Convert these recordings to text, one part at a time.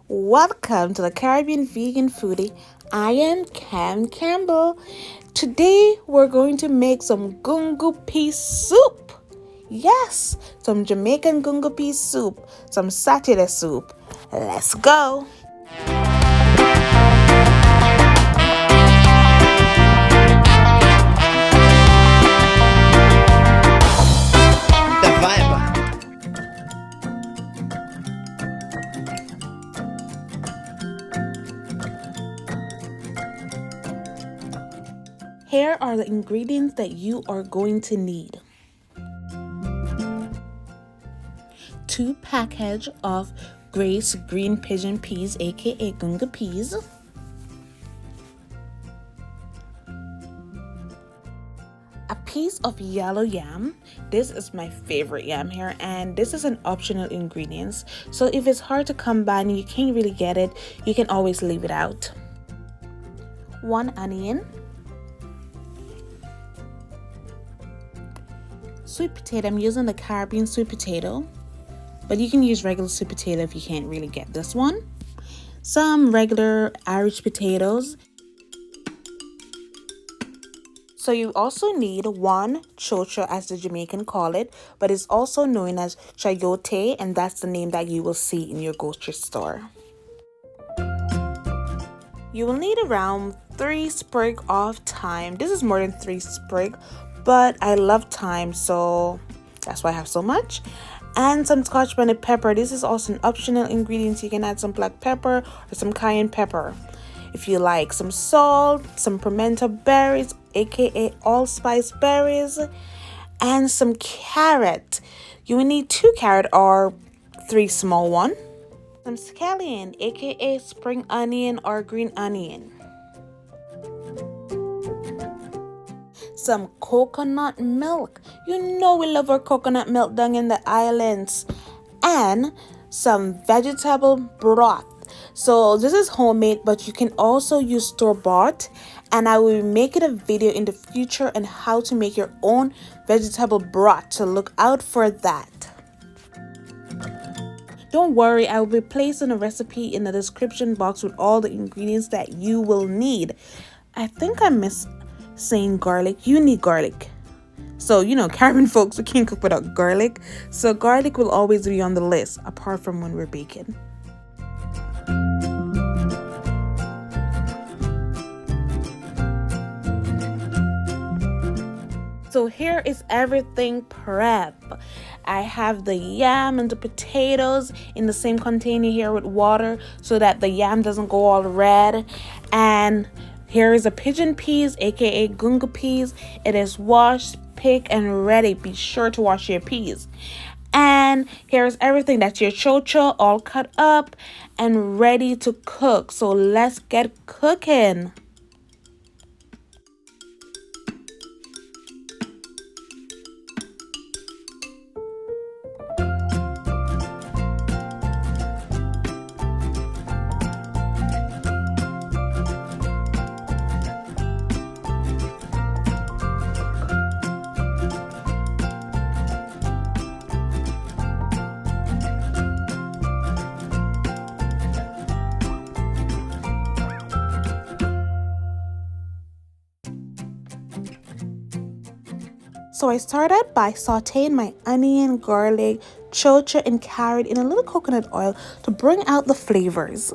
Welcome to the Caribbean Vegan Foodie. I am Cam Campbell. Today we're going to make some gungo pea soup. Yes, some Jamaican gungo pea soup, some Saturday soup. Let's go. The vibe. Here are the ingredients that you are going to need. 2 package of Grace green pigeon peas, aka gunga peas. A piece of yellow yam. This is my favorite yam here, and this is an optional ingredient. So if it's hard to come by and you can't really get it, you can always leave it out. 1 onion. Sweet potato. I'm using the Caribbean sweet potato, but you can use regular sweet potato if you can't really get this one. Some regular Irish potatoes. So you also need 1 chocho, as the Jamaican call it, but it's also known as chayote, and that's the name that you will see in your grocery store. You will need around 3 sprig of thyme. This is more than 3 sprig, but I love thyme, so that's why I have so much. And some scotch bonnet pepper. This is also an optional ingredient. You can add some black pepper or some cayenne pepper if you like. Some salt, some pimento berries, aka allspice berries, and some carrot. You will need 2 carrot or 3 small one. Some scallion, aka spring onion or green onion. Some coconut milk. You know we love our coconut milk down in the islands. And some vegetable broth. So this is homemade, but you can also use store-bought, and I will be making a video in the future on how to make your own vegetable broth, so look out for that. Don't worry, I will be placing a recipe in the description box with all the ingredients that you will need. I think I missed saying garlic. You need garlic. So, Caribbean folks, we can't cook without garlic. So garlic will always be on the list, apart from when we're baking. So here is everything prep. I have the yam and the potatoes in the same container here with water so that the yam doesn't go all red. And here is the pigeon peas, aka gungo peas. It is washed, picked, and ready. Be sure to wash your peas. And here's everything. That's your chocho, all cut up and ready to cook. So let's get cooking. So I started by sauteing my onion, garlic, chocho, and carrot in a little coconut oil to bring out the flavors.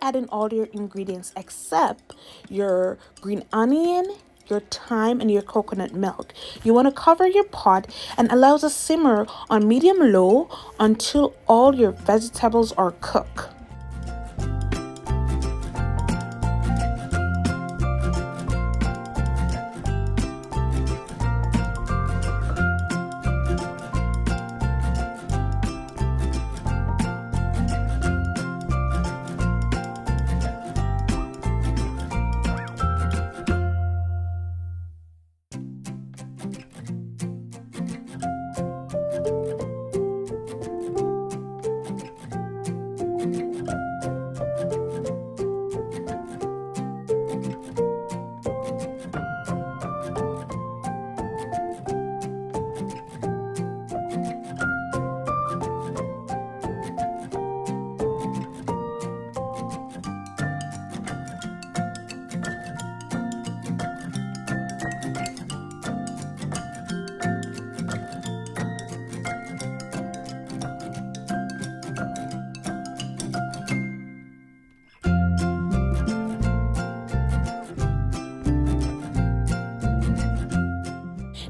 add in all your ingredients except your green onion, your thyme, and your coconut milk. You want to cover your pot and allow it to simmer on medium-low until all your vegetables are cooked.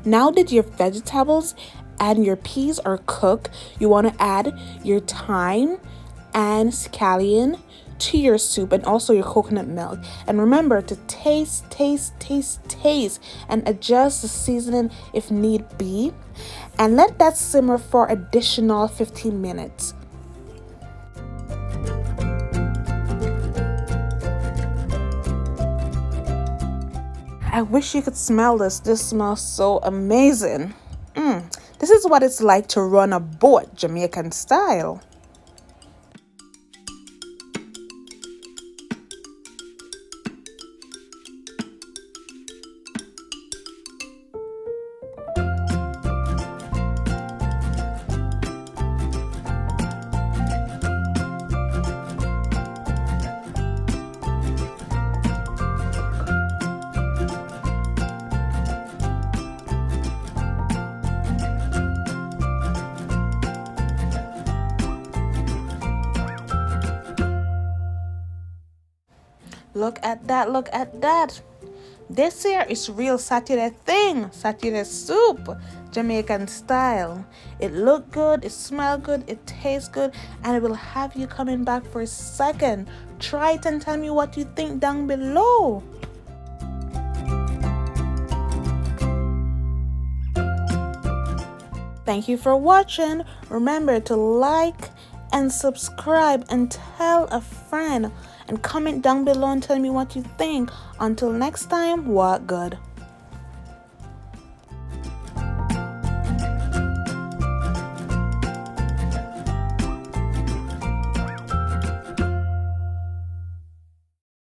Now that your vegetables and your peas are cooked, you want to add your thyme and scallion to your soup and also your coconut milk. And remember to taste, and adjust the seasoning if need be. And let that simmer for additional 15 minutes. I wish you could smell this. This smells so amazing. This is what it's like to run a boat, Jamaican style. Look at that, look at that. This here is real saturated thing, saturated soup, Jamaican style. It look good, it smell good, it tastes good, and it will have you coming back for a second. Try it and tell me what you think down below. Thank you for watching. Remember to like and subscribe and tell a friend. And comment down below and tell me what you think. Until next time, what good.